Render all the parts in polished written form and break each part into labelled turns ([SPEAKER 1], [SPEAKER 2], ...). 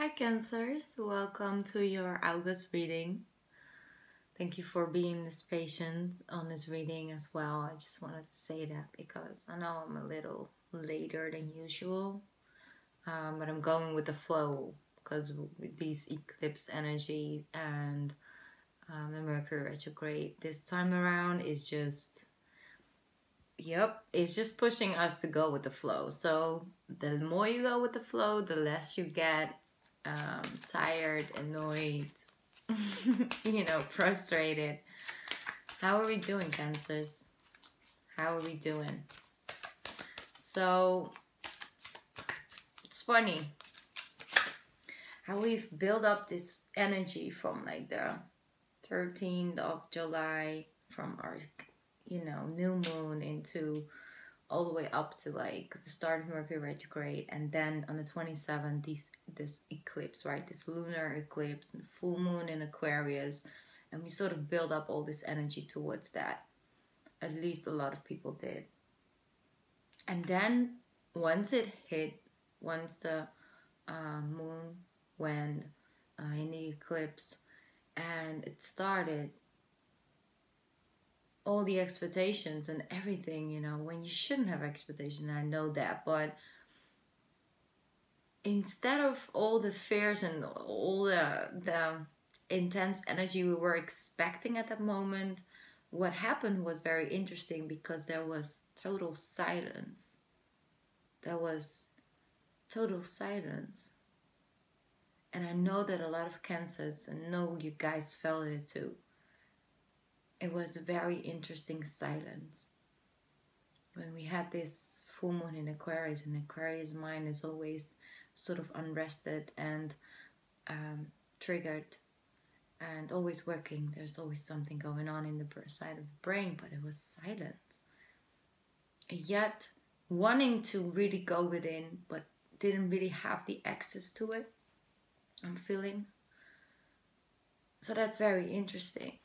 [SPEAKER 1] Hi Cancers, welcome to your August reading. Thank you for being this patient on this reading as well. I just wanted to say that because I know I'm a little later than usual, but I'm going with the flow because with these eclipse energy and the Mercury retrograde this time around is just, it's just pushing us to go with the flow. So the more you go with the flow, the less you get tired, annoyed, frustrated. How are we doing, Cancers? How are we doing? So it's funny how we've built up this energy from like the 13th of July from our new moon into all the way up to like the start of Mercury retrograde, and then on the 27th this eclipse, right, this lunar eclipse and full moon in Aquarius, and we sort of build up all this energy towards that. At least a lot of people did. And then once it hit, once the moon went in the eclipse and it started, all the expectations and everything, when you shouldn't have expectations, I know that, but instead of all the fears and all the intense energy we were expecting at that moment, what happened was very interesting because there was total silence. There was total silence. And I know that a lot of Cancers, and know you guys felt it too. It was a very interesting silence. When we had this full moon in Aquarius, and Aquarius mind is always sort of unrested and triggered and always working. There's always something going on in the side of the brain, but it was silent. Yet wanting to really go within, but didn't really have the access to it, I'm feeling. So that's very interesting.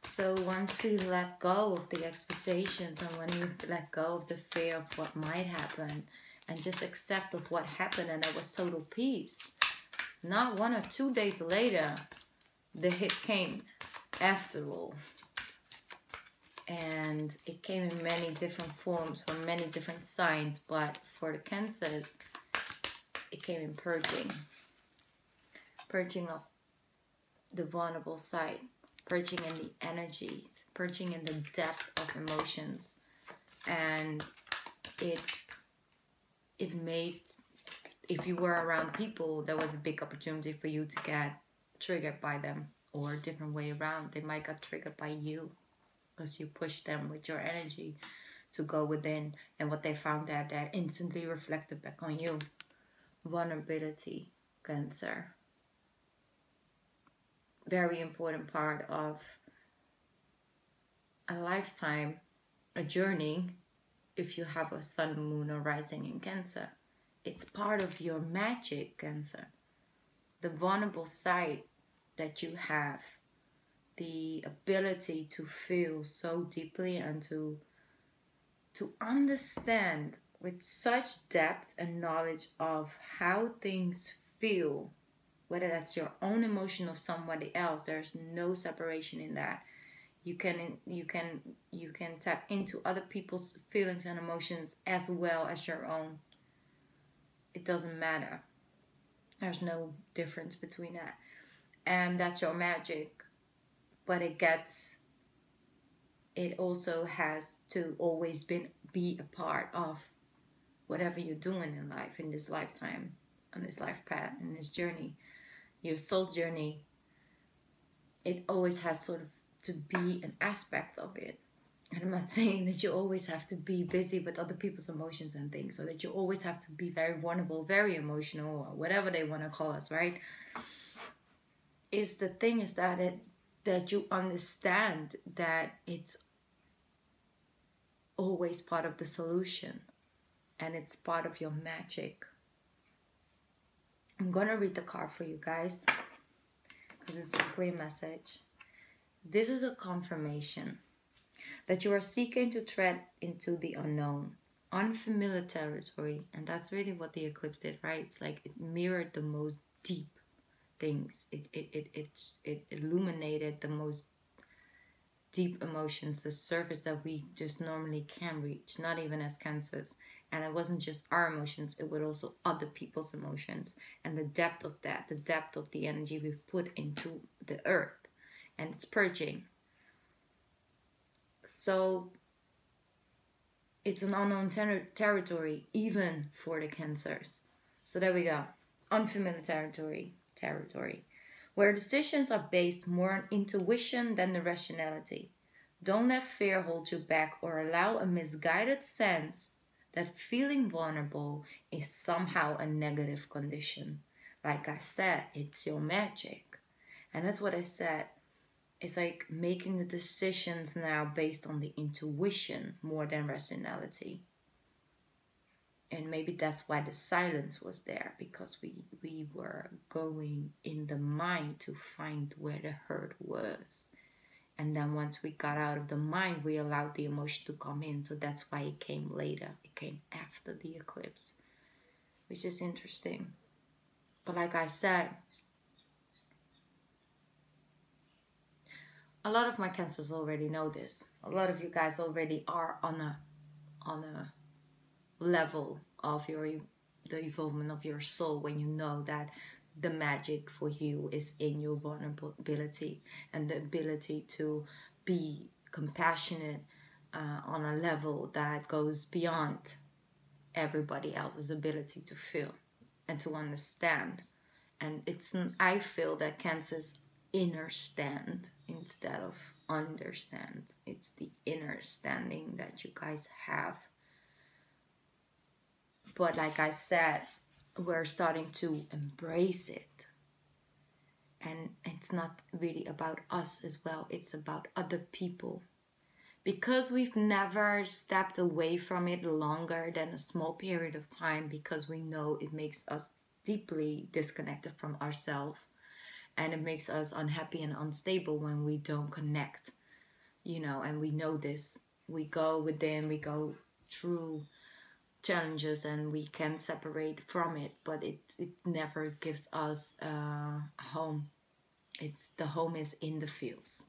[SPEAKER 1] So once we let go of the expectations and when we let go of the fear of what might happen and just accept of what happened, and there was total peace. Not 1 or 2 days later, the hit came after all. And it came in many different forms from many different signs, but for the Cancers, it came in purging. Purging of the vulnerable side. Purging in the energies, purging in the depth of emotions, and it made, if you were around people, there was a big opportunity for you to get triggered by them, or a different way around. They might get triggered by you because you pushed them with your energy to go within, and what they found out there instantly reflected back on you. Vulnerability, Cancer. Very important part of a lifetime, a journey. If you have a sun, moon, or rising in Cancer, it's part of your magic, Cancer. The vulnerable side that you have, the ability to feel so deeply and to understand with such depth and knowledge of how things feel. Whether that's your own emotion or somebody else, there's no separation in that. You can tap into other people's feelings and emotions as well as your own. It doesn't matter. There's no difference between that. And that's your magic. But it also has to always be a part of whatever you're doing in life, in this lifetime, on this life path, in this journey. Your soul's journey, it always has sort of to be an aspect of it. And I'm not saying that you always have to be busy with other people's emotions and things, so that you always have to be very vulnerable, very emotional, or whatever they want to call us, right? The thing is that you understand that it's always part of the solution, and it's part of your magic. I'm gonna read the card for you guys because it's a clear message. This is a confirmation that you are seeking to tread into the unknown, unfamiliar territory, and that's really what the eclipse did, right? It's like it mirrored the most deep things. It illuminated the most deep emotions, the surface that we just normally can't reach, not even as cancers. And it wasn't just our emotions, it was also other people's emotions. And the depth of that, the depth of the energy we've put into the earth. And it's purging. So it's an unknown territory, even for the cancers. So there we go. Unfamiliar territory. Where decisions are based more on intuition than the rationality. Don't let fear hold you back or allow a misguided sense that feeling vulnerable is somehow a negative condition. Like I said, it's your magic. And that's what I said. It's like making the decisions now based on the intuition more than rationality. And maybe that's why the silence was there, because we were going in the mind to find where the hurt was. And then once we got out of the mind, we allowed the emotion to come in. So that's why it came later. It came after the eclipse, which is interesting. But like I said, a lot of my cancers already know this. A lot of you guys already are on a level of the evolvement of your soul, when you know that the magic for you is in your vulnerability and the ability to be compassionate on a level that goes beyond everybody else's ability to feel and to understand. And I feel that cancers understand instead of understand. It's the inner standing that you guys have. But like I said, we're starting to embrace it. And it's not really about us as well. It's about other people. Because we've never stepped away from it longer than a small period of time, because we know it makes us deeply disconnected from ourselves. And it makes us unhappy and unstable when we don't connect. And we know this. We go within, we go through challenges and we can separate from it, but it never gives us a home. The home is in the fields,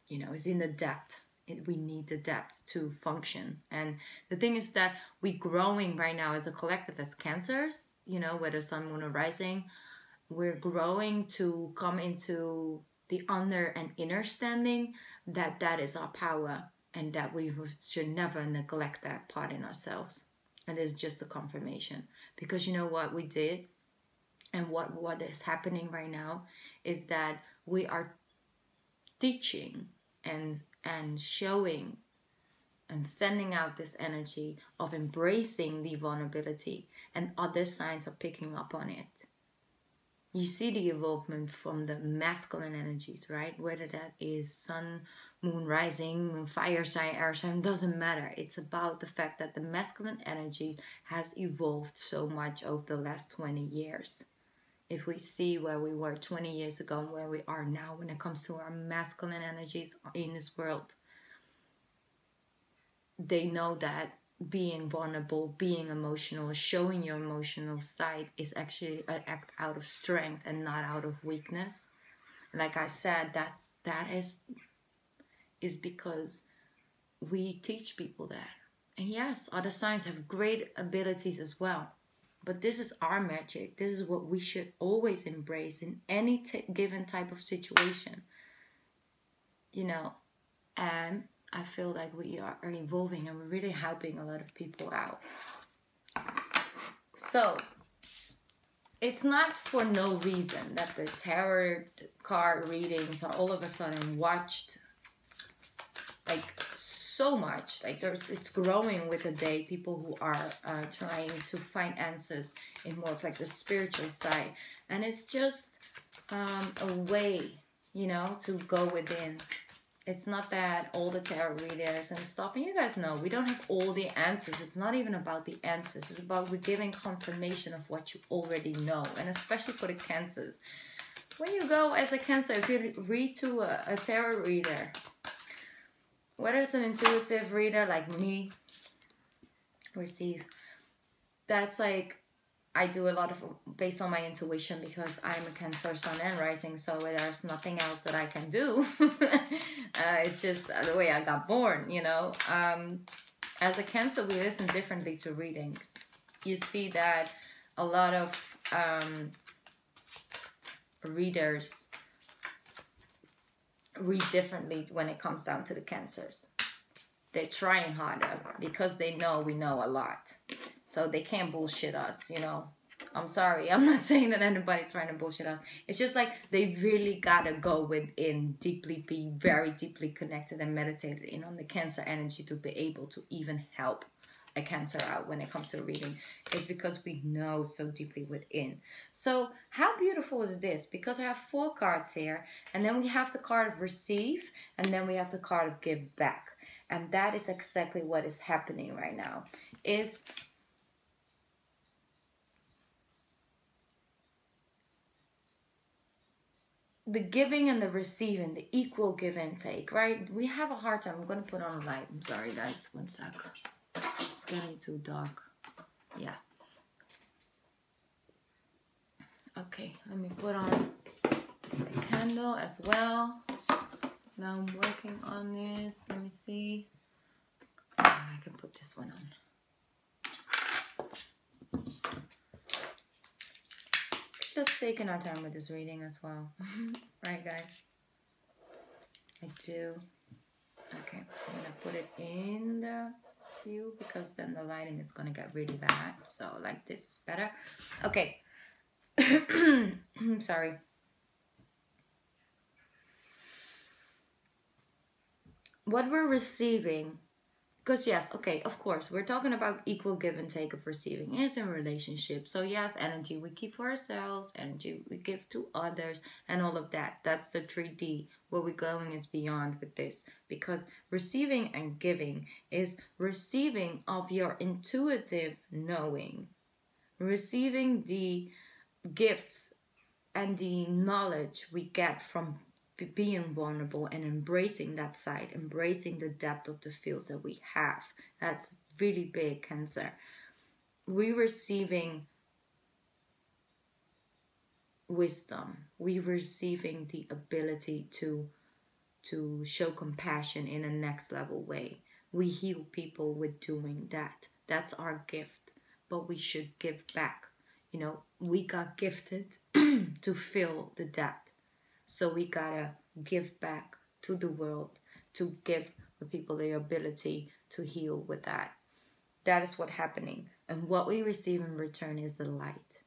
[SPEAKER 1] it's in the depth. We need the depth to function. And the thing is that we're growing right now as a collective, as cancers, whether sun, moon, or rising, we're growing to come into the under and inner standing that is our power, and that we should never neglect that part in ourselves. And it's just a confirmation, because you know what we did, and what is happening right now is that we are teaching and showing and sending out this energy of embracing the vulnerability, and other signs are picking up on it. You see the evolvement from the masculine energies, right? Whether that is sun, moon, rising, moon, fire sign, air sign, doesn't matter. It's about the fact that the masculine energies has evolved so much over the last 20 years. If we see where we were 20 years ago and where we are now when it comes to our masculine energies in this world, they know that being vulnerable, being emotional, showing your emotional side is actually an act out of strength and not out of weakness. And like I said, that is because we teach people that. And yes, other signs have great abilities as well. But this is our magic. This is what we should always embrace in any given type of situation. And I feel like we are evolving and we're really helping a lot of people out. So, it's not for no reason that the tarot card readings are all of a sudden watched like so much. Like it's growing with the day. People who are trying to find answers in more of like the spiritual side. And it's just a way, to go within. It's not that all the tarot readers and stuff, and you guys know, we don't have all the answers. It's not even about the answers. It's about we're giving confirmation of what you already know. And especially for the cancers. When you go as a cancer, if you read to a tarot reader, whether it's an intuitive reader like me, receive, that's like I do a lot of based on my intuition, because I'm a Cancer sun and rising, so there's nothing else that I can do. It's just the way I got born, you know. As a Cancer, we listen differently to readings. You see that a lot of readers read differently when it comes down to the Cancers. They're trying harder because they know we know a lot. So they can't bullshit us, you know. I'm sorry. I'm not saying that anybody's trying to bullshit us. It's just like they really gotta go within, deeply, be very deeply connected and meditated in on the Cancer energy to be able to even help a Cancer out when it comes to reading. It's because we know so deeply within. So how beautiful is this? Because I have 4 cards here, and then we have the card of receive, and then we have the card of give back. And that is exactly what is happening right now. Is the giving and the receiving, the equal give and take, right? We have a hard time. I'm going to put on a light. I'm sorry, guys. 1 sec. It's getting too dark. Yeah. Okay, let me put on a candle as well. Now I'm working on this. Let me see. I can put this one on. Just taking our time with this reading as well. Right, guys? I do. Okay, I'm going to put it in the view because then the lighting is going to get really bad. So, like this is better. Okay. Sorry. What we're receiving, because yes, okay, of course, we're talking about equal give and take of receiving is in relationship. So yes, energy we keep for ourselves, energy we give to others, and all of that. That's the 3D. Where we're going is beyond with this, because receiving and giving is receiving of your intuitive knowing, receiving the gifts and the knowledge we get from being vulnerable and embracing that side, embracing the depth of the feels that we have. That's really big, Cancer. We receiving wisdom. We receiving the ability to show compassion in a next level way. We heal people with doing that. That's our gift. But we should give back. You know, we got gifted to fill the depth. So we gotta give back to the world, to give the people the ability to heal with that. That is what's happening. And what we receive in return is the light.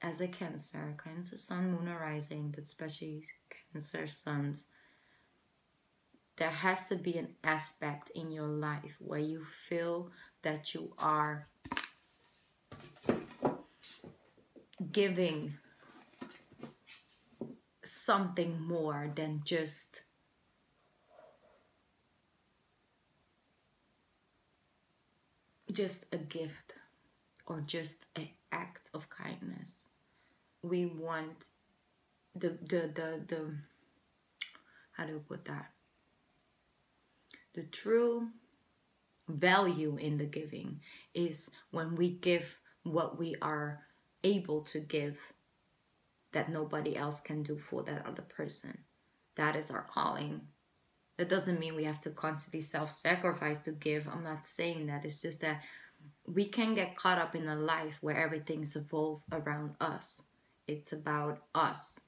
[SPEAKER 1] As a Cancer sun, moon, or rising, but especially Cancer suns, there has to be an aspect in your life where you feel that you are giving something more than just a gift or just an act of kindness. We want the how do you put that? The true value in the giving is when we give what we are able to give that nobody else can do for that other person. That is our calling. That doesn't mean we have to constantly self-sacrifice to give. I'm not saying that. It's just that we can get caught up in a life where everything's evolved around us. It's about us.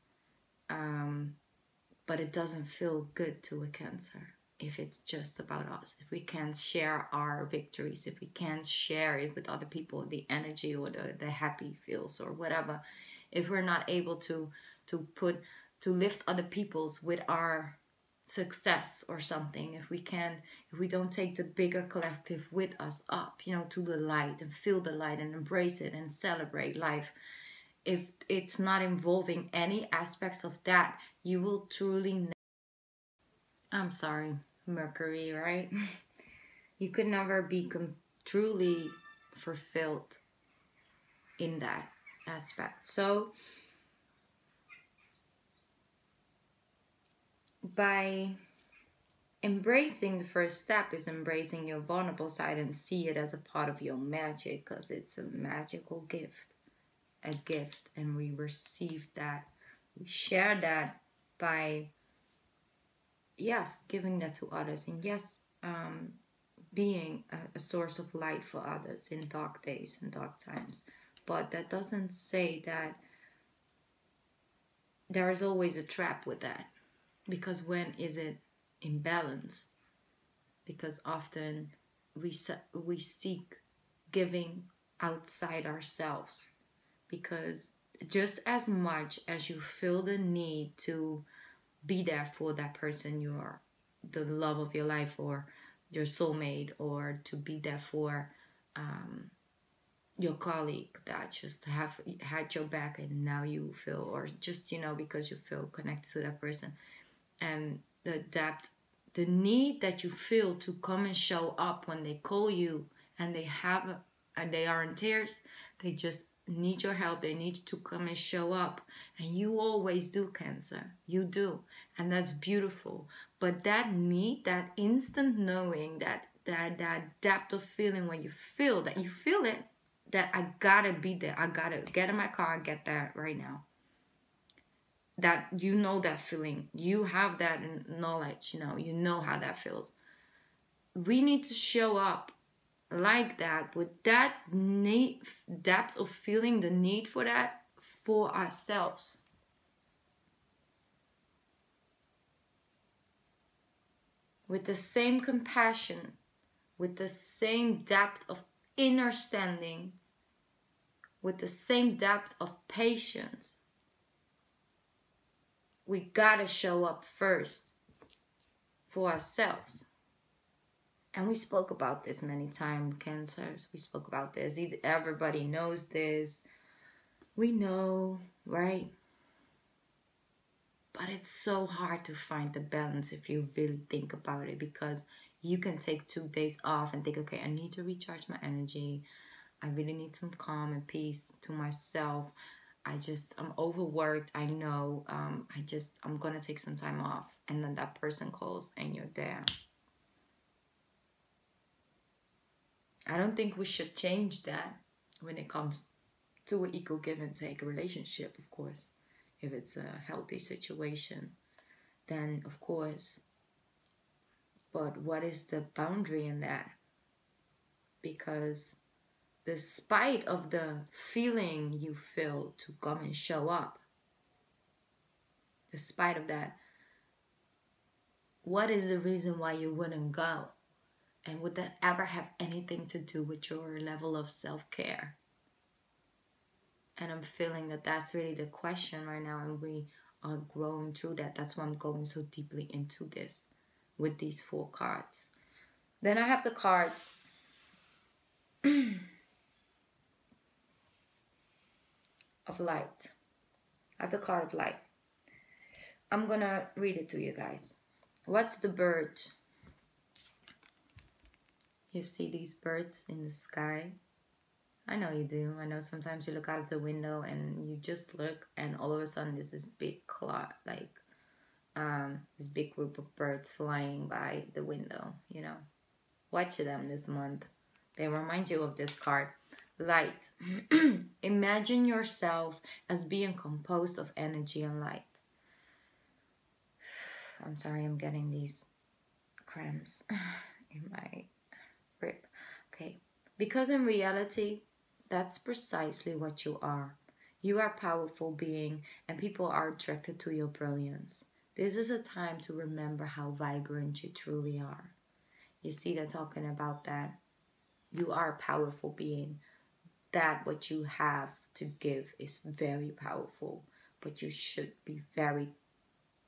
[SPEAKER 1] But it doesn't feel good to a Cancer if it's just about us. If we can't share our victories, if we can't share it with other people, the energy or the happy feels or whatever, if we're not able to lift other people's with our success or something, if we don't take the bigger collective with us up, you know, to the light and feel the light and embrace it and celebrate life, if it's not involving any aspects of that, you will truly I'm sorry, Mercury, right? You could never be truly fulfilled in that aspect. So by embracing the first step is embracing your vulnerable side and see it as a part of your magic, because it's a magical gift, and we receive that, we share that by, yes, giving that to others, and yes, being a source of light for others in dark days and dark times. But that doesn't say that there is always a trap with that, because when is it in balance? Because often we seek giving outside ourselves, because just as much as you feel the need to be there for that person, you're the love of your life, or your soulmate, or to be there for your colleague that just have had your back and now you feel, or just, because you feel connected to that person, and the need that you feel to come and show up when they call you, and they are in tears, they just need your help, they need to come and show up, and you always do, Cancer, you do, and that's beautiful. But that need, that instant knowing, that depth of feeling, when you feel it, that I gotta be there, I gotta get in my car and get there right now, that that feeling, you have that knowledge, you know how that feels. We need to show up like that, with that need, depth of feeling, the need for that, for ourselves. With the same compassion, with the same depth of understanding, with the same depth of patience. We gotta show up first for ourselves. And we spoke about this many times, Cancers. We spoke about this. Everybody knows this. We know, right? But it's so hard to find the balance if you really think about it, because you can take 2 days off and think, okay, I need to recharge my energy. I really need some calm and peace to myself. I'm overworked. I know. I'm going to take some time off. And then that person calls and you're there. I don't think we should change that when it comes to an equal give and take relationship, of course. If it's a healthy situation, then of course. But what is the boundary in that? Because despite of the feeling you feel to come and show up, despite of that, what is the reason why you wouldn't go? And would that ever have anything to do with your level of self-care? And I'm feeling that that's really the question right now, and we are growing through that. That's why I'm going so deeply into this with these 4 cards. Then I have the cards of light. I have the card of light. I'm gonna read it to you guys. What's the bird? You see these birds in the sky? I know you do. I know sometimes you look out the window and you just look, and all of a sudden there's this big cloud, like this big group of birds flying by the window, Watch them this month. They remind you of this card. Light. Imagine yourself as being composed of energy and light. I'm sorry, I'm getting these cramps in my rib. Okay. Because in reality, that's precisely what you are. You are a powerful being, and people are attracted to your brilliance. This is a time to remember how vibrant you truly are. You see, they're talking about that. You are a powerful being. That what you have to give is very powerful, but you should be very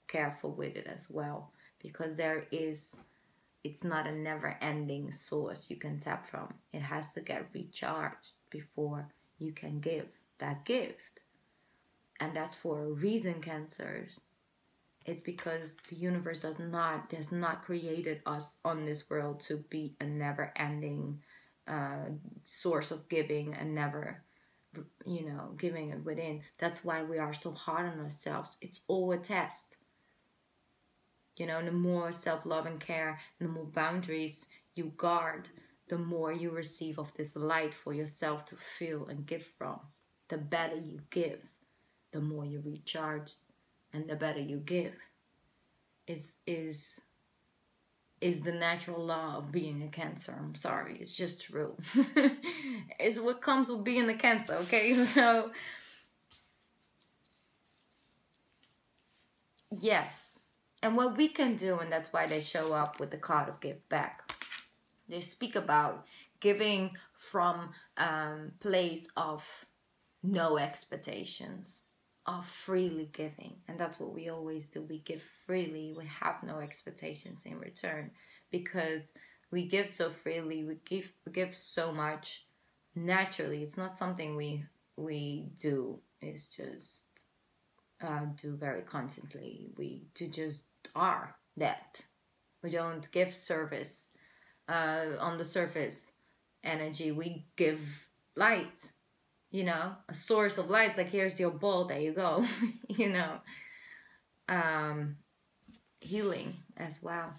[SPEAKER 1] careful with it as well, because it's not a never-ending source you can tap from. It has to get recharged before you can give that gift. And that's for a reason, Cancers. It's because the universe has not created us on this world to be a never-ending source of giving and never, giving it within. That's why we are so hard on ourselves. It's all a test. You know, the more self-love and care, and the more boundaries you guard, the more you receive of this light for yourself to feel and give from. The better you give, the more you recharge, and the better you give. Is the natural law of being a Cancer. I'm sorry, it's just true. It's what comes with being a Cancer, okay? So, yes. And what we can do, and that's why they show up with the card of give back. They speak about giving from place of no expectations, of freely giving. And that's what we always do. We give freely. We have no expectations in return because we give so freely. We give so much naturally. It's not something we do. It's just do very constantly. We just are that. We don't give service on the surface energy. We give light, you know, a source of light. It's like, here's your ball, there you go. You know, healing as well.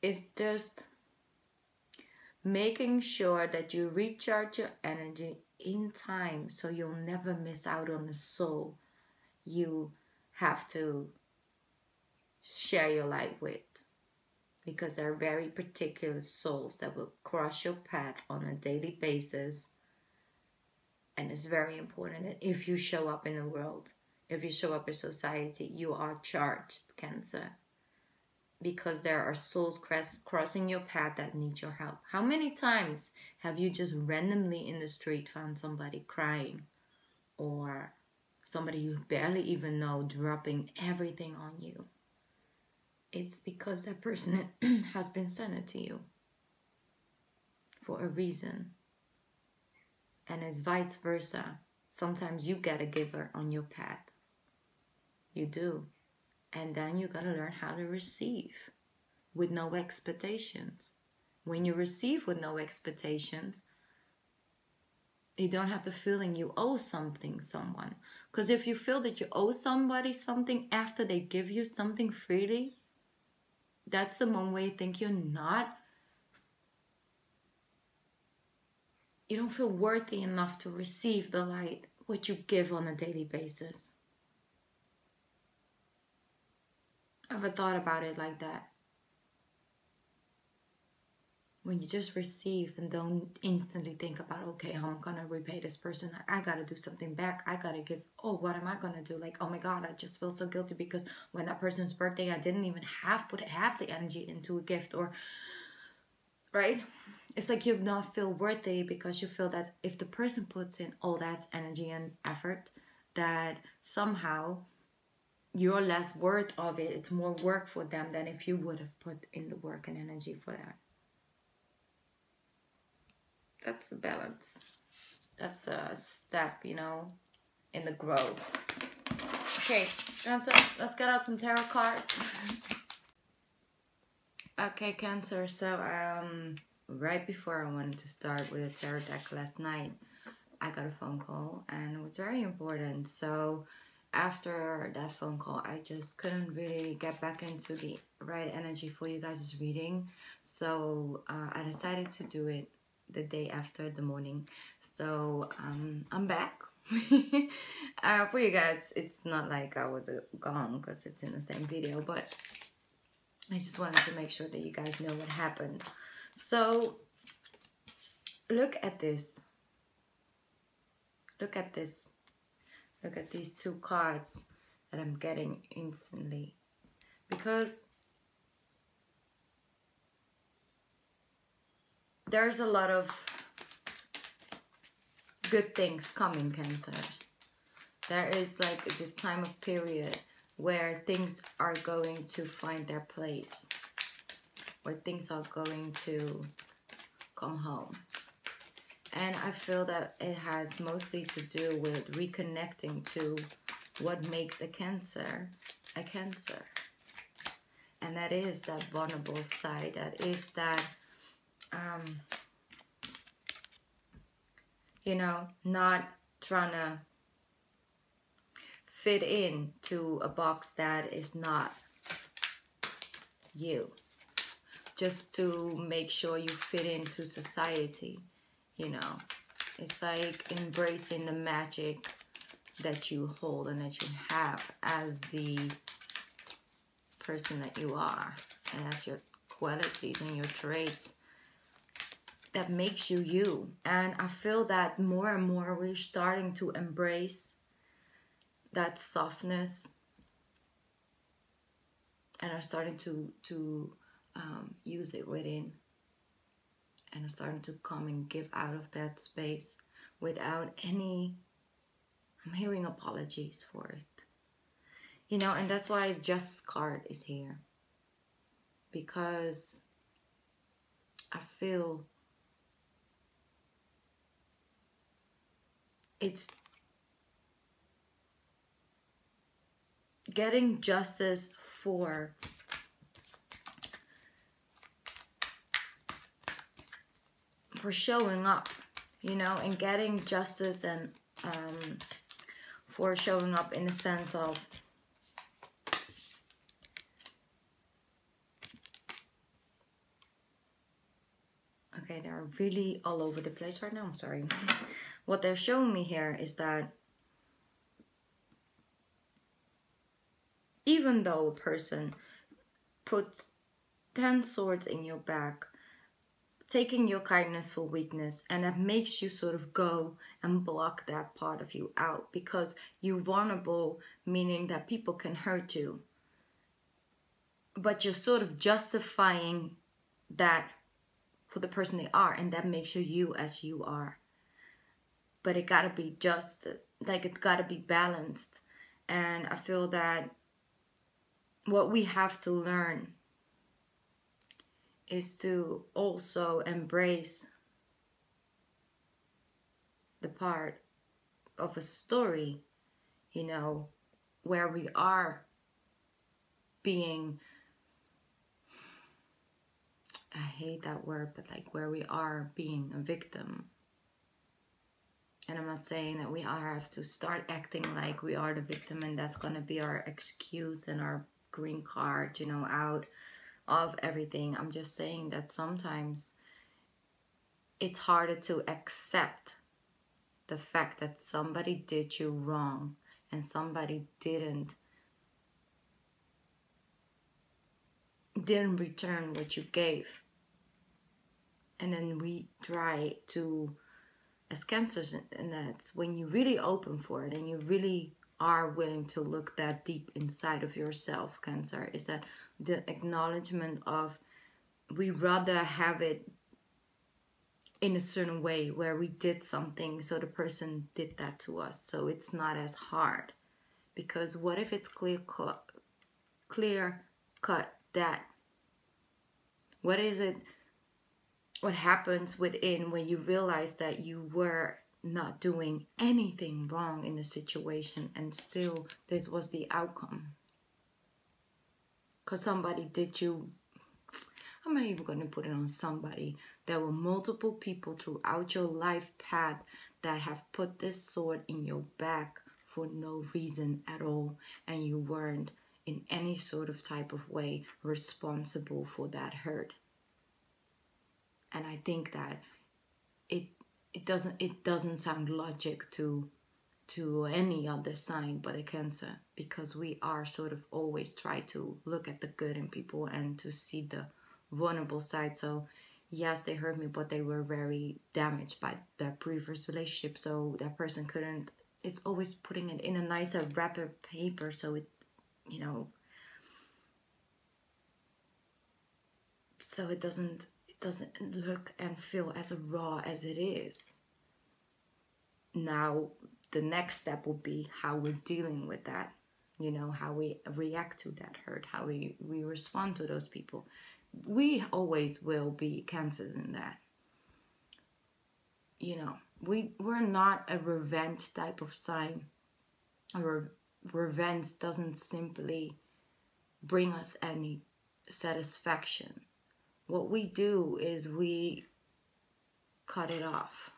[SPEAKER 1] It's just making sure that you recharge your energy in time so you'll never miss out on the soul you have to share your light with, because there are very particular souls that will cross your path on a daily basis. And it's very important that if you show up in the world, if you show up in society, you are charged, Cancer, because there are souls crossing your path that need your help. How many times have you just randomly in the street found somebody crying, or somebody you barely even know dropping everything on you? It's because that person has been sent to you for a reason. And it's vice versa. Sometimes you get a giver on your path. You do. And then you gotta learn how to receive with no expectations. When you receive with no expectations, you don't have the feeling you owe someone. Because if you feel that you owe somebody something after they give you something freely, that's the moment where you think you don't feel worthy enough to receive the light, what you give on a daily basis. Ever thought about it like that? When you just receive and don't instantly think about, okay, how I'm gonna repay this person. I gotta do something back. I gotta give. Oh, what am I gonna do? Like, oh my God, I just feel so guilty because when that person's birthday, I didn't even put half the energy into a gift, or right? It's like you not feel worthy because you feel that if the person puts in all that energy and effort, that somehow you're less worth of it. It's more work for them than if you would have put in the work and energy for that. That's the balance. That's a step, you know, in the growth. Okay, Cancer, let's get out some tarot cards. Okay, Cancer, so right before I wanted to start with a tarot deck last night, I got a phone call and it was very important. So after that phone call, I just couldn't really get back into the right energy for you guys' reading. So I decided to do it the day after the morning. So I'm back. For you guys, it's not like I was gone because it's in the same video, but I just wanted to make sure that you guys know what happened. So look at this. Look at this. Look at these two cards that I'm getting instantly. Because there's a lot of good things coming, Cancer. There is like this time of period where things are going to find their place, where things are going to come home. And I feel that it has mostly to do with reconnecting to what makes a Cancer a Cancer. And that is that vulnerable side. That is that, not trying to fit in to a box that is not you, just to make sure you fit into society. It's like embracing the magic that you hold and that you have as the person that you are, and as your qualities and your traits that makes you you. And I feel that more and more we're starting to embrace that softness and are starting to use it within, and are starting to come and give out of that space without any, I'm hearing apologies for it. And that's why Justice card is here, because I feel it's getting justice for showing up, and getting justice and for showing up in the sense of okay, they're really all over the place right now. I'm sorry. What they're showing me here is that even though a person puts 10 swords in your back, taking your kindness for weakness, and that makes you sort of go and block that part of you out because you're vulnerable, meaning that people can hurt you. But you're sort of justifying that for the person they are, and that makes you as you are. But it gotta be just, like it gotta be balanced. And I feel that what we have to learn is to also embrace the part of a story, where we are being, I hate that word, but like where we are being a victim. And I'm not saying that we have to start acting like we are the victim and that's going to be our excuse and our green card, out of everything. I'm just saying that sometimes it's harder to accept the fact that somebody did you wrong and somebody didn't return what you gave. And then we try to, as cancers, and that's when you really open for it and you really are willing to look that deep inside of yourself, Cancer, is that the acknowledgement of, we rather have it in a certain way where we did something so the person did that to us, so it's not as hard. Because what if it's clear cut that? What is it? What happens within when you realize that you were not doing anything wrong in the situation and still this was the outcome? Because somebody did you, I'm not even going to put it on somebody. There were multiple people throughout your life path that have put this sword in your back for no reason at all, and you weren't in any sort of type of way responsible for that hurt. And I think that it doesn't sound logic to any other sign but a Cancer, because we are sort of always try to look at the good in people and to see the vulnerable side. So yes, they hurt me, but they were very damaged by their previous relationship, so that person couldn't, it's always putting it in a nicer wrapper paper so it, so it doesn't look and feel as raw as it is. Now the next step will be how we're dealing with that, how we react to that hurt, how we respond to those people. We always will be Cancers in that. We're not a revenge type of sign. Revenge doesn't simply bring us any satisfaction. What we do is we cut it off.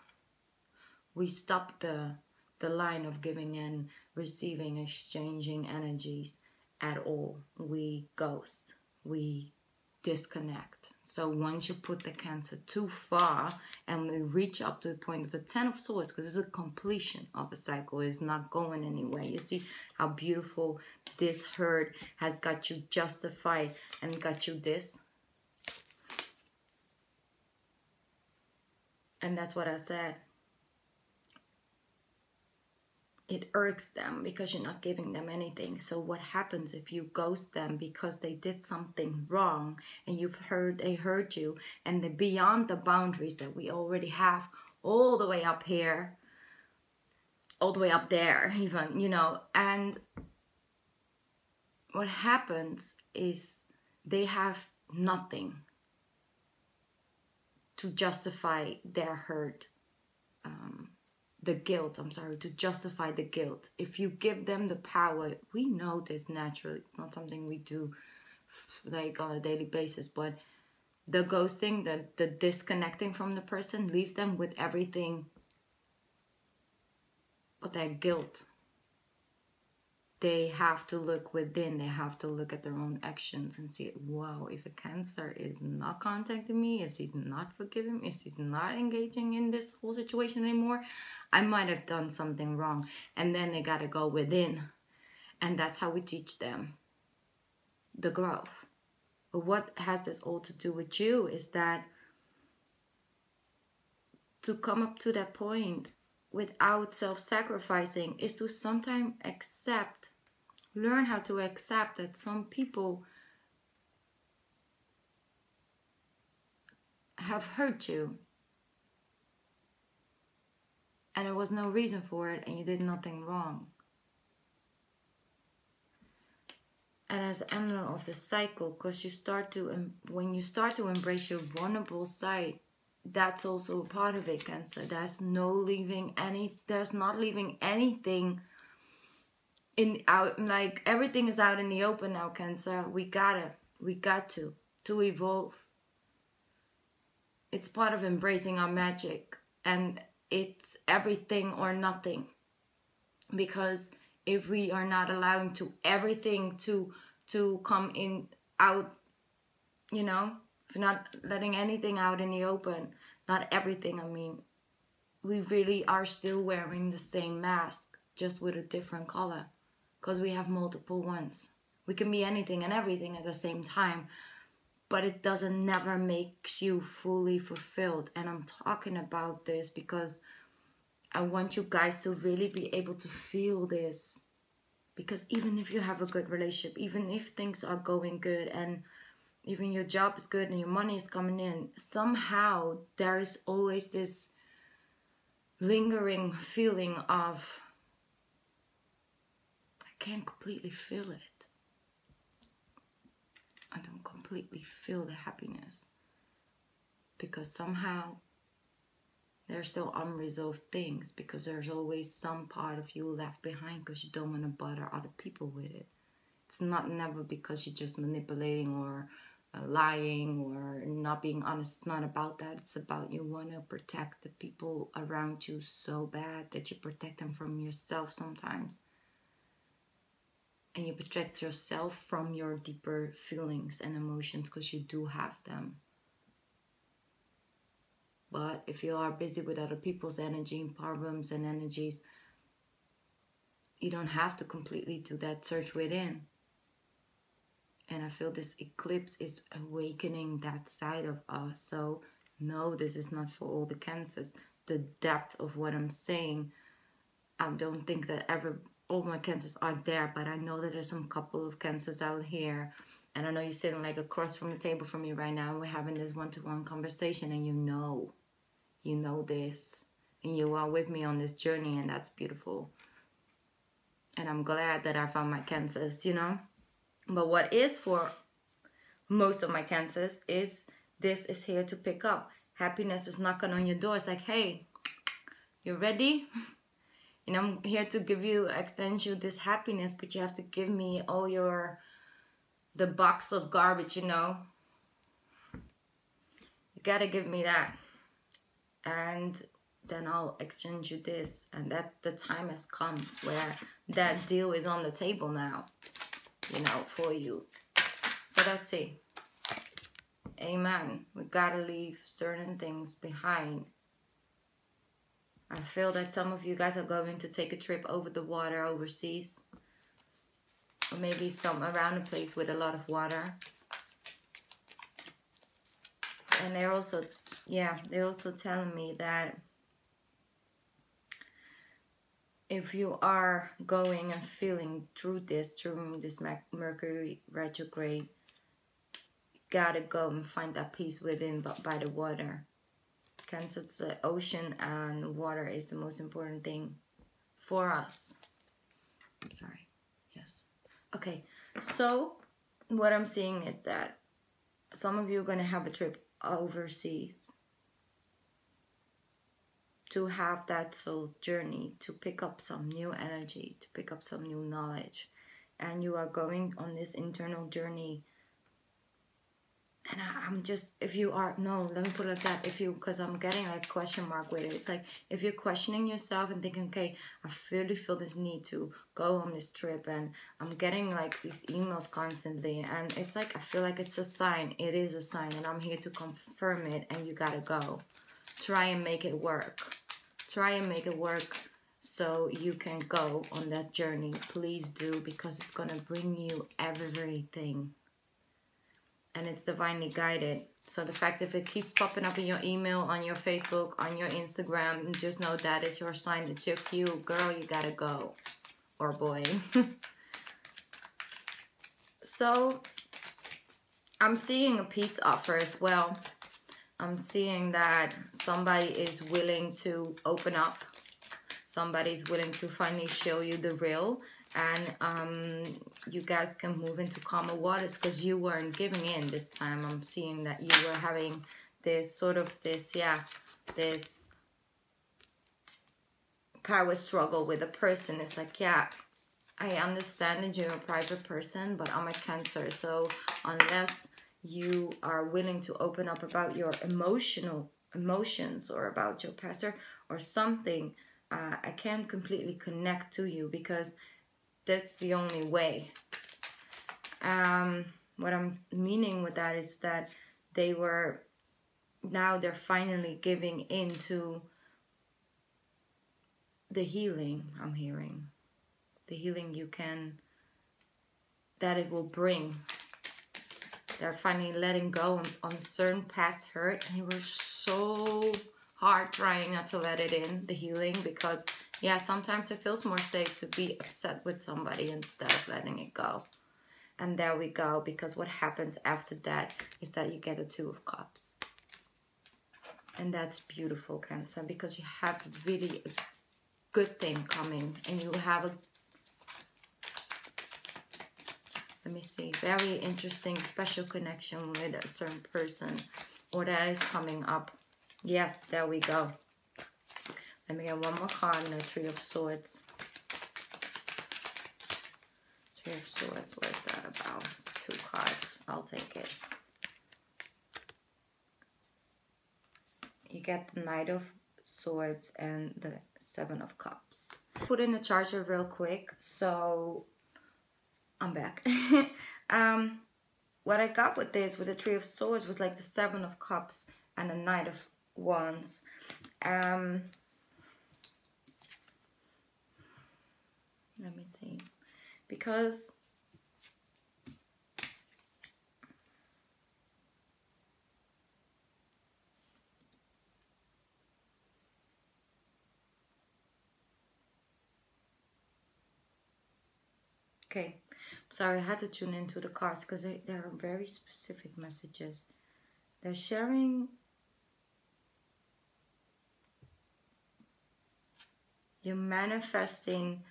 [SPEAKER 1] We stop the line of giving and receiving, exchanging energies at all. We ghost. We disconnect. So once you put the Cancer too far and we reach up to the point of the Ten of Swords, because it's a completion of a cycle, it's not going anywhere. You see how beautiful this hurt has got you justified and got you this. And that's what I said. It irks them because you're not giving them anything. So what happens if you ghost them because they did something wrong and they hurt you, and they're beyond the boundaries that we already have, all the way up here, all the way up there even, you know. And what happens is they have nothing to justify their hurt, the guilt, to justify the guilt. If you give them the power, we know this naturally, it's not something we do like on a daily basis, but the ghosting, the disconnecting from the person leaves them with everything but that guilt. They have to look within. They have to look at their own actions and see, wow, if a Cancer is not contacting me, if she's not forgiving me, if she's not engaging in this whole situation anymore, I might have done something wrong. And then they got to go within. And that's how we teach them the growth. But what has this all to do with you is that to come up to that point without self-sacrificing is to sometimes learn how to accept that some people have hurt you and there was no reason for it and you did nothing wrong. And as an emblem of the cycle, because when you start to embrace your vulnerable side, that's also a part of it, Cancer. There's not leaving anything out, like everything is out in the open now, Cancer. We got to evolve. It's part of embracing our magic, and it's everything or nothing. Because if we are not allowing everything to come in out, you know, if we're not letting anything out in the open, not everything, I mean, we really are still wearing the same mask, just with a different color, because we have multiple ones. We can be anything and everything at the same time, but it doesn't never makes you fully fulfilled. And I'm talking about this because I want you guys to really be able to feel this. Because even if you have a good relationship, even if things are going good and even your job is good and your money is coming in, somehow there is always this lingering feeling of, I can't completely feel it. I don't completely feel the happiness. Because somehow there's still unresolved things, because there's always some part of you left behind because you don't want to bother other people with it. It's never because you're just manipulating or lying or not being honest. It's not about that. It's about you want to protect the people around you so bad that you protect them from yourself sometimes. And you protect yourself from your deeper feelings and emotions because you do have them. But if you are busy with other people's energy and problems and energies, you don't have to completely do that search within. And I feel this eclipse is awakening that side of us. So no, this is not for all the Cancers. The depth of what I'm saying, I don't think that all my Cancers are there, but I know that there's some couple of Cancers out here. And I know you're sitting like across from the table from me right now, and we're having this one-to-one conversation, and you know this, and you are with me on this journey, and that's beautiful. And I'm glad that I found my Cancers, you know. But what is for most of my Cancers is this is here to pick up. Happiness is knocking on your door. It's like, hey, you ready? You know, I'm here to extend you this happiness, but you have to give me all the box of garbage, you know. You gotta give me that. And then I'll exchange you this. And that the time has come where that deal is on the table now, you know, for you. So that's it. Amen. We gotta leave certain things behind. I feel that some of you guys are going to take a trip over the water overseas. Or maybe some around a place with a lot of water. And they're also, yeah, they're also telling me that if you are going and feeling through this Mercury retrograde, you gotta go and find that peace within by the water. Cancer, the ocean and water is the most important thing for us. I'm sorry. Yes. Okay. So what I'm seeing is that some of you are going to have a trip overseas to have that soul journey, to pick up some new energy, to pick up some new knowledge. And you are going on this internal journey. And I'm just, if you are, no, let me put it like that. If you, because I'm getting like question mark with it. It's like, if you're questioning yourself and thinking, okay, I really feel this need to go on this trip. And I'm getting like these emails constantly. And it's like, I feel like it's a sign. It is a sign. And I'm here to confirm it. And you gotta go. Try and make it work. Try and make it work so you can go on that journey. Please do, because it's gonna bring you everything. And it's divinely guided. So the fact if it keeps popping up in your email, on your Facebook, on your Instagram, just know that is your sign. It's your cue. Girl, you gotta go. Or boy. So I'm seeing a peace offer as well. I'm seeing that somebody is willing to open up. Somebody's willing to finally show you the real. And you guys can move into calmer waters because you weren't giving in this time. I'm seeing that you were having this sort of this power struggle with a person. It's like, yeah, I understand that you're a private person, but I'm a Cancer. So unless you are willing to open up about your emotions or about your past or something, I can't completely connect to you because that's the only way. What I'm meaning with that is that now they're finally giving into the healing. I'm hearing the healing that it will bring. They're finally letting go on certain past hurt, and you were so hard trying not to let it in, the healing, because yeah, sometimes it feels more safe to be upset with somebody instead of letting it go. And there we go, because what happens after that is that you get the Two of Cups. And that's beautiful, Cancer, because you have really a good thing coming, and you have a, let me see, very interesting, special connection with a certain person, or that is coming up. Yes, there we go. Let me get one more card in the Three of Swords. Three of Swords, what is that about? It's 2 cards. I'll take it. You get the Knight of Swords and the 7 of Cups. Put in the charger real quick, so I'm back. What I got with this, with the Three of Swords, was like the 7 of Cups and the Knight of Wands. Let me see, because okay, sorry, I had to tune into the cards because there are very specific messages. They're sharing you're manifesting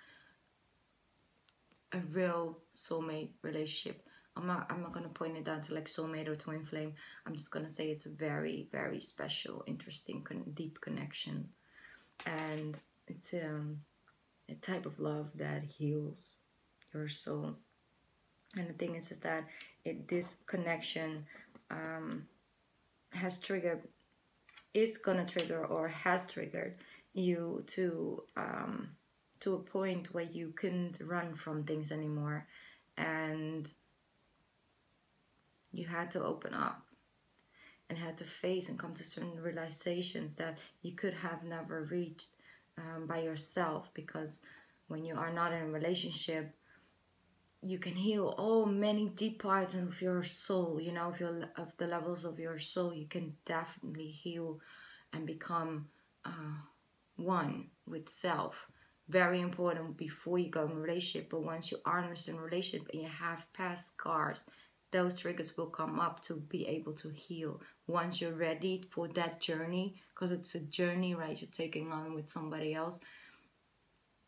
[SPEAKER 1] a real soulmate relationship. I'm not gonna point it down to like soulmate or twin flame. I'm just gonna say it's a very, very special, interesting, deep connection, and it's a type of love that heals your soul. And the thing is that this connection has triggered is gonna trigger or has triggered you to a point where you couldn't run from things anymore, and you had to open up and had to face and come to certain realizations that you could have never reached by yourself. Because when you are not in a relationship, you can heal all many deep parts of your soul, you know, of the levels of your soul. You can definitely heal and become one with self. Very important before you go in a relationship. But once you are in a relationship and you have past scars, those triggers will come up to be able to heal. Once you're ready for that journey, because it's a journey, right? You're taking on with somebody else,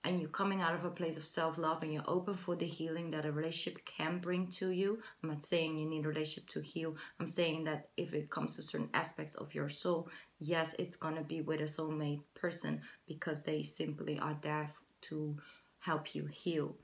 [SPEAKER 1] and you're coming out of a place of self-love, and you're open for the healing that a relationship can bring to you. I'm not saying you need a relationship to heal. I'm saying that if it comes to certain aspects of your soul, yes, it's going to be with a soulmate person, because they simply are there to help you heal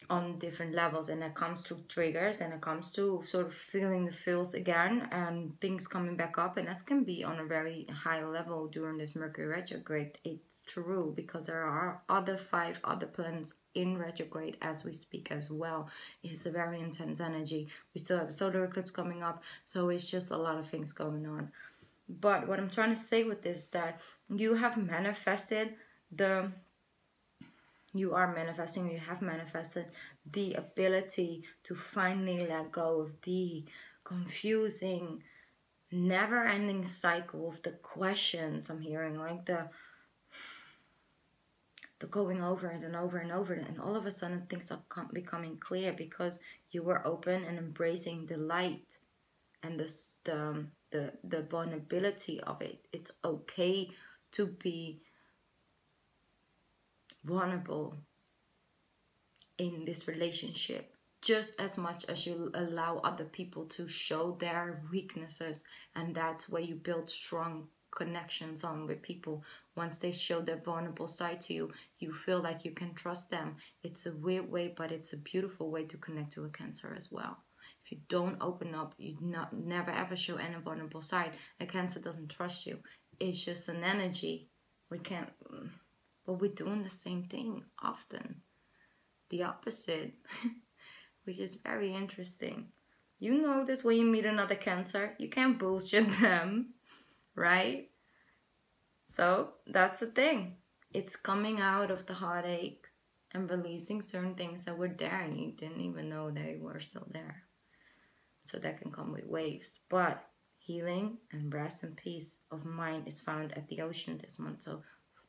[SPEAKER 1] on different levels. And it comes to triggers, and it comes to sort of feeling the feels again and things coming back up, and that can be on a very high level during this Mercury retrograde. It's true, because there are 5 other planets in retrograde as we speak as well. It's a very intense energy. We still have a solar eclipse coming up, so it's just a lot of things going on. But what I'm trying to say with this is that you have manifested you have manifested the ability to finally let go of the confusing, never-ending cycle of the questions I'm hearing, like the going over it and over and over, and all of a sudden things are becoming clear, because you were open and embracing the light and the vulnerability of it. It's okay to be vulnerable in this relationship, just as much as you allow other people to show their weaknesses. And that's where you build strong connections on with people. Once they show their vulnerable side to you, you feel like you can trust them. It's a weird way, but it's a beautiful way to connect to a Cancer as well. If you don't open up, you never ever show any vulnerable side, a Cancer doesn't trust you. It's just an energy. We can't, but we're doing the same thing often. The opposite, which is very interesting. You notice when you meet another Cancer, you can't bullshit them, right? So that's the thing. It's coming out of the heartache and releasing certain things that were there and you didn't even know they were still there. So that can come with waves. But healing and rest and peace of mind is found at the ocean this month. So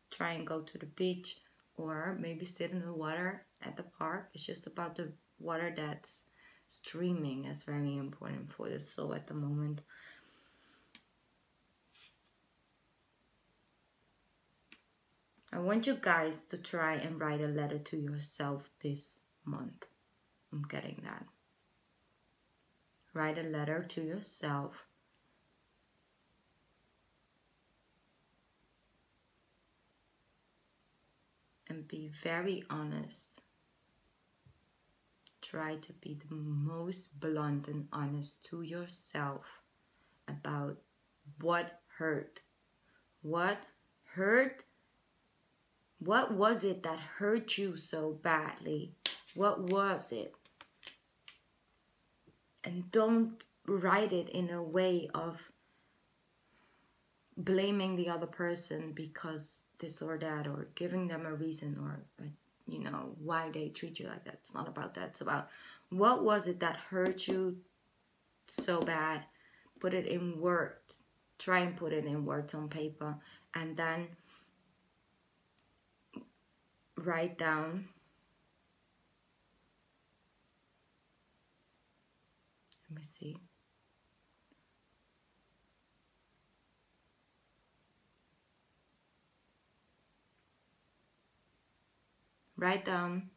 [SPEAKER 1] try and go to the beach, or maybe sit in the water at the park. It's just about the water that's streaming. That's very important for the soul at the moment. I want you guys to try and write a letter to yourself this month. I'm getting that. Write a letter to yourself. And be very honest. Try to be the most blunt and honest to yourself about what hurt. What hurt? What was it that hurt you so badly? What was it? And don't write it in a way of blaming the other person because this or that, or giving them a reason, or why they treat you like that. It's not about that. It's about, what was it that hurt you so bad? Put it in words. Try and put it in words on paper, and then write down. Let me see. Write down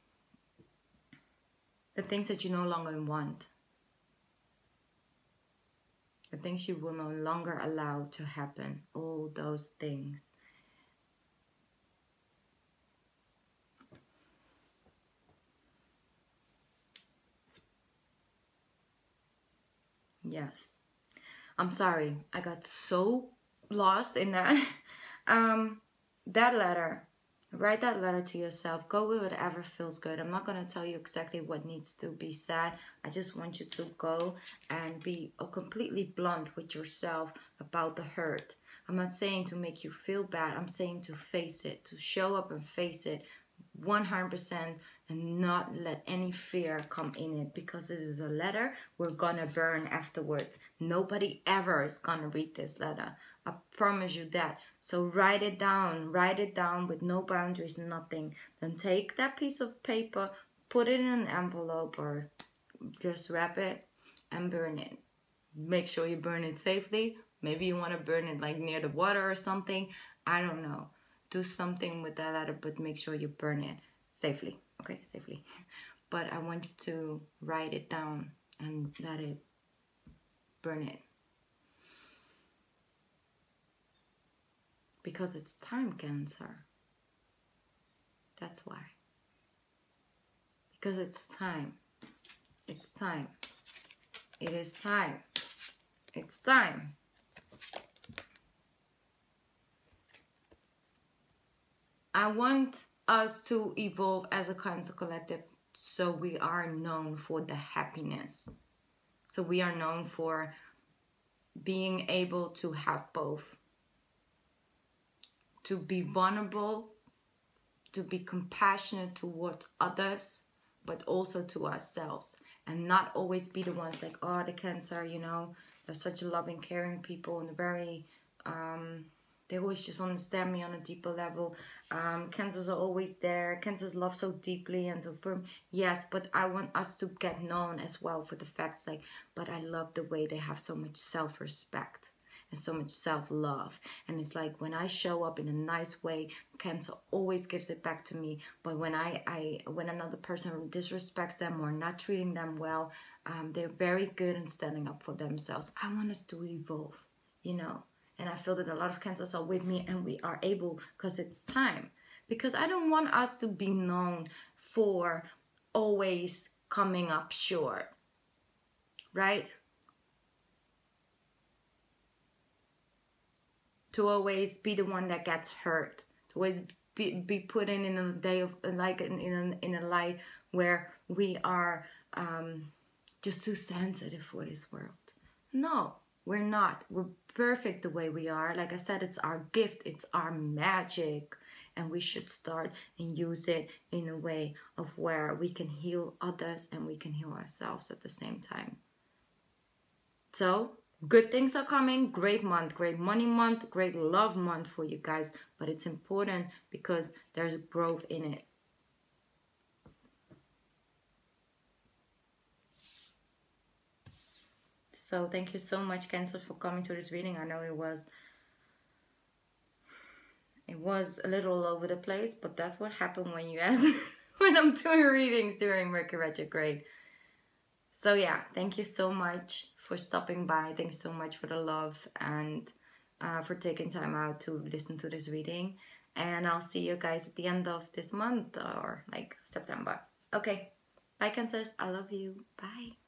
[SPEAKER 1] the things that you no longer want. The things you will no longer allow to happen. All those things. Yes. I'm sorry. I got so lost in that. That letter, write that letter to yourself. Go with whatever feels good. I'm not going to tell you exactly what needs to be said. I just want you to go and be completely blunt with yourself about the hurt. I'm not saying to make you feel bad. I'm saying to face it, to show up and face it 100%, and not let any fear come in it, because this is a letter we're gonna burn afterwards. Nobody ever is gonna read this letter. I promise you that. So write it down with no boundaries, nothing. Then take that piece of paper, put it in an envelope or just wrap it and burn it. Make sure you burn it safely. Maybe you want to burn it like near the water or something. I don't know. Do something with that letter, but make sure you burn it safely. Okay, safely. But I want you to write it down and let it burn it. Because it's time, Cancer. That's why. Because it's time. It's time. It is time. It's time. I want us to evolve as a Cancer collective, so we are known for the happiness. So we are known for being able to have both. To be vulnerable, to be compassionate towards others, but also to ourselves. And not always be the ones like, oh, the Cancer, you know, they're such loving, caring people, and they're very, they always just understand me on a deeper level. Cancers are always there. Cancers love so deeply and so firm. Yes, but I want us to get known as well for the facts like, but I love the way they have so much self-respect and so much self-love. And it's like when I show up in a nice way, Cancer always gives it back to me. But when when another person disrespects them or not treating them well, they're very good in standing up for themselves. I want us to evolve, you know. And I feel that a lot of Cancers are with me, and we are able, because it's time. Because I don't want us to be known for always coming up short, right? To always be the one that gets hurt, to always be put in a day of like in a light where we are just too sensitive for this world. No, we're not. We're perfect the way we are. Like I said, it's our gift, it's our magic, and we should start and use it in a way of where we can heal others and we can heal ourselves at the same time. So good things are coming. Great month, great money month, great love month for you guys. But it's important because there's growth in it. So thank you so much, Cancer, for coming to this reading. I know it was a little all over the place, but that's what happened when you ask when I'm doing readings during Mercury retrograde. So yeah, thank you so much for stopping by. Thanks so much for the love and for taking time out to listen to this reading. And I'll see you guys at the end of this month or like September. Okay, bye, Cancers. I love you. Bye.